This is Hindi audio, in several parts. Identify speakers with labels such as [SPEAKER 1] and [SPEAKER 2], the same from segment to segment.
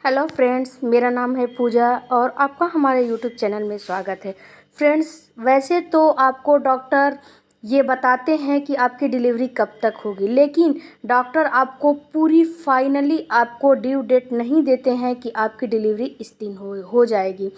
[SPEAKER 1] हेलो फ्रेंड्स, मेरा नाम है पूजा और आपका हमारे यूट्यूब चैनल में स्वागत है। फ्रेंड्स, वैसे तो आपको डॉक्टर ये बताते हैं कि आपकी डिलीवरी कब तक होगी, लेकिन डॉक्टर आपको पूरी फाइनली आपको ड्यू डेट नहीं देते हैं कि आपकी डिलीवरी इस दिन हो जाएगी।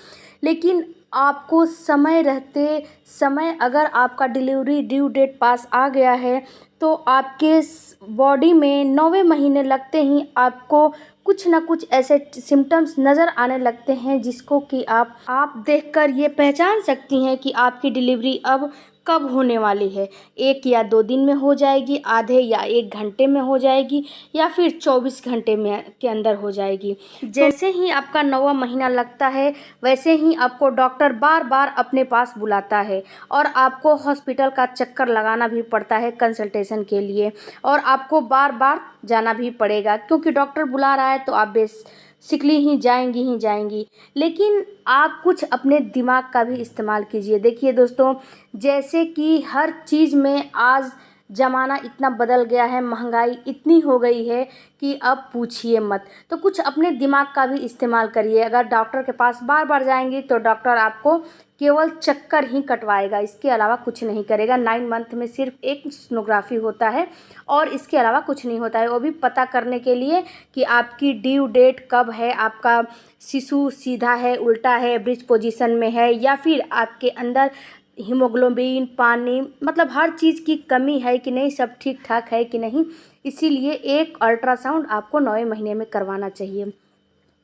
[SPEAKER 1] लेकिन आपको समय रहते समय अगर आपका डिलीवरी ड्यू डेट पास आ गया है तो आपके बॉडी में 9वें महीने लगते ही आपको कुछ ना कुछ ऐसे सिम्टम्स नज़र आने लगते हैं जिसको कि आप देखकर ये पहचान सकती हैं कि आपकी डिलीवरी अब कब होने वाली है। 1 या 2 दिन में हो जाएगी, आधे या 1 घंटे में हो जाएगी या फिर 24 घंटे में के अंदर हो जाएगी। जैसे ही आपका 9वां महीना लगता है वैसे ही आपको डॉक्टर बार बार अपने पास बुलाता है और आपको हॉस्पिटल का चक्कर लगाना भी पड़ता है कंसल्टेशन के लिए, और आपको बार बार जाना भी पड़ेगा क्योंकि डॉक्टर बुला रहा है तो आप बेसिकली ही जाएंगी। लेकिन आप कुछ अपने दिमाग का भी इस्तेमाल कीजिए। देखिए दोस्तों, जैसे कि हर चीज़ में आज ज़माना इतना बदल गया है, महंगाई इतनी हो गई है कि अब पूछिए मत। तो कुछ अपने दिमाग का भी इस्तेमाल करिए। अगर डॉक्टर के पास बार बार जाएंगी तो डॉक्टर आपको केवल चक्कर ही कटवाएगा, इसके अलावा कुछ नहीं करेगा। 9 मंथ में सिर्फ एक सोनोग्राफी होता है और इसके अलावा कुछ नहीं होता है, वो भी पता करने के लिए कि आपकी ड्यू डेट कब है, आपका शिशु सीधा है, उल्टा है, ब्रिज पोजीशन में है, या फिर आपके अंदर हीमोग्लोबिन, पानी, मतलब हर चीज़ की कमी है कि नहीं, सब ठीक ठाक है कि नहीं। इसीलिए एक अल्ट्रासाउंड आपको 9वें महीने में करवाना चाहिए।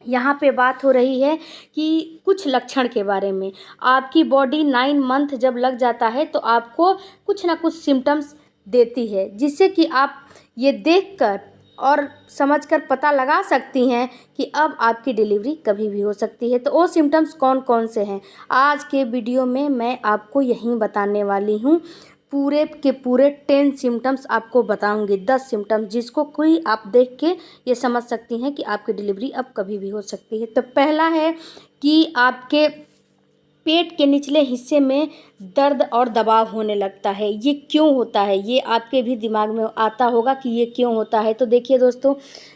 [SPEAKER 1] यहाँ पे बात हो रही है कि कुछ लक्षण के बारे में। आपकी बॉडी 9 मंथ जब लग जाता है तो आपको कुछ ना कुछ सिम्टम्स देती है, जिससे कि आप ये देखकर और समझकर पता लगा सकती हैं कि अब आपकी डिलीवरी कभी भी हो सकती है। तो वो सिम्टम्स कौन कौन से हैं, आज के वीडियो में मैं आपको यहीं बताने वाली हूँ। पूरे के पूरे 10 सिम्टम्स आपको बताऊंगी, 10 सिम्टम्स जिसको कोई आप देख के ये समझ सकती हैं कि आपकी डिलीवरी अब कभी भी हो सकती है। तो पहला है कि आपके पेट के निचले हिस्से में दर्द और दबाव होने लगता है। ये क्यों होता है, ये आपके भी दिमाग में आता होगा कि ये क्यों होता है। तो देखिए दोस्तों,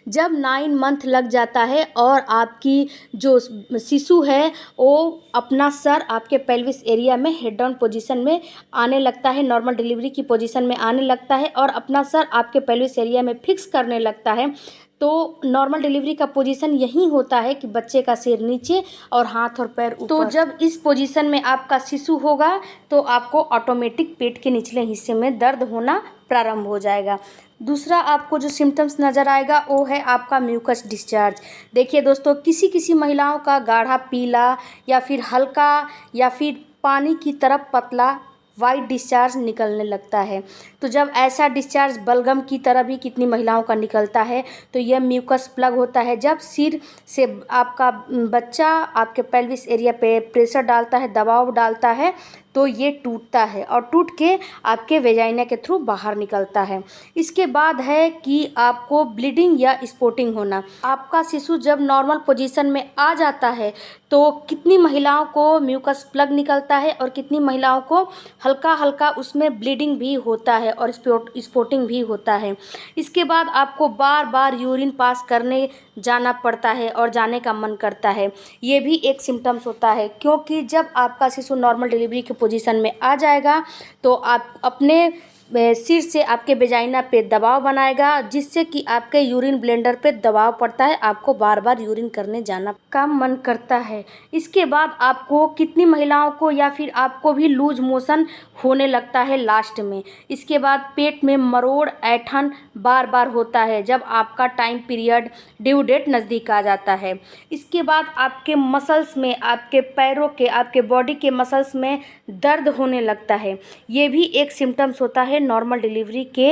[SPEAKER 1] जब 9 मंथ लग जाता है और आपकी जो शिशु है वो अपना सर आपके पेल्विस एरिया में हेड डाउन पोजीशन में आने लगता है, नॉर्मल डिलीवरी की पोजीशन में आने लगता है और अपना सर आपके पेल्विस एरिया में फिक्स करने लगता है। तो नॉर्मल डिलीवरी का पोजीशन यही होता है कि बच्चे का सिर नीचे और हाथ और पैर ऊपर। तो जब इस पोजीशन में आपका शिशु होगा तो आपको ऑटोमेटिक पेट के निचले हिस्से में दर्द होना प्रारंभ हो जाएगा। दूसरा आपको जो सिम्टम्स नज़र आएगा वो है आपका म्यूकस डिस्चार्ज। देखिए दोस्तों, किसी किसी महिलाओं का गाढ़ा पीला या फिर हल्का या फिर पानी की तरफ पतला वाइट डिस्चार्ज निकलने लगता है। तो जब ऐसा डिस्चार्ज बलगम की तरह भी कितनी महिलाओं का निकलता है तो यह म्यूकस प्लग होता है। जब सिर से आपका बच्चा आपके पेल्विस एरिया पे प्रेशर डालता है, दबाव डालता है, तो ये टूटता है और टूट के आपके वेजाइना के थ्रू बाहर निकलता है। इसके बाद है कि आपको ब्लीडिंग या स्पॉटिंग होना। आपका शिशु जब नॉर्मल पोजीशन में आ जाता है तो कितनी महिलाओं को म्यूकस प्लग निकलता है और कितनी महिलाओं को हल्का हल्का उसमें ब्लीडिंग भी होता है और स्पॉटिंग भी होता है। इसके बाद आपको बार बार यूरिन पास करने जाना पड़ता है और जाने का मन करता है। ये भी एक सिम्टम्स होता है, क्योंकि जब आपका शिशु नॉर्मल डिलीवरी के पोजीशन में आ जाएगा तो आप अपने सिर से आपके वेजाइना पे दबाव बनाएगा, जिससे कि आपके यूरिन ब्लेंडर पे दबाव पड़ता है, आपको बार बार यूरिन करने जाना का मन करता है। इसके बाद आपको कितनी महिलाओं को या फिर आपको भी लूज मोशन होने लगता है लास्ट में। इसके बाद पेट में मरोड़ ऐंठन बार बार होता है जब आपका टाइम पीरियड ड्यू डेट नज़दीक आ जाता है। इसके बाद आपके मसल्स में, आपके पैरों के, आपके बॉडी के मसल्स में दर्द होने लगता है। ये भी एक सिम्टम्स होता है नॉर्मल डिलीवरी के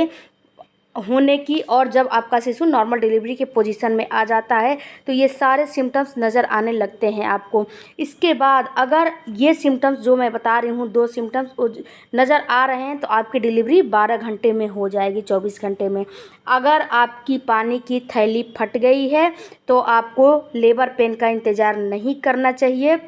[SPEAKER 1] होने की। और जब आपका शिशु नॉर्मल डिलीवरी के पोजीशन में आ जाता है तो ये सारे सिम्टम्स नज़र आने लगते हैं आपको। इसके बाद अगर ये सिम्टम्स जो मैं बता रही हूँ, 2 सिम्टम्स नज़र आ रहे हैं, तो आपकी डिलीवरी 12 घंटे में हो जाएगी, 24 घंटे में। अगर आपकी पानी की थैली फट गई है तो आपको लेबर पेन का इंतज़ार नहीं करना चाहिए।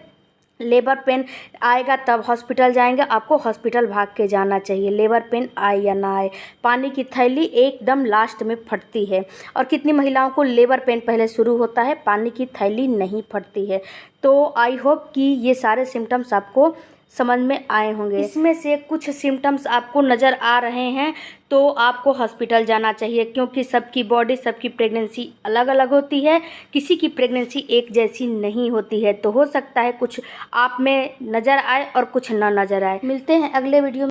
[SPEAKER 1] लेबर पेन आएगा तब हॉस्पिटल जाएंगे, आपको हॉस्पिटल भाग के जाना चाहिए, लेबर पेन आए या ना आए। पानी की थैली एकदम लास्ट में फटती है, और कितनी महिलाओं को लेबर पेन पहले शुरू होता है, पानी की थैली नहीं फटती है। तो आई होप कि ये सारे सिम्टम्स आपको समझ में आए होंगे। इसमें से कुछ सिम्टम्स आपको नज़र आ रहे हैं तो आपको हॉस्पिटल जाना चाहिए, क्योंकि सबकी बॉडी, सबकी प्रेगनेंसी अलग अलग होती है, किसी की प्रेगनेंसी एक जैसी नहीं होती है। तो हो सकता है कुछ आप में नज़र आए और कुछ ना नज़र आए। मिलते हैं अगले वीडियो में।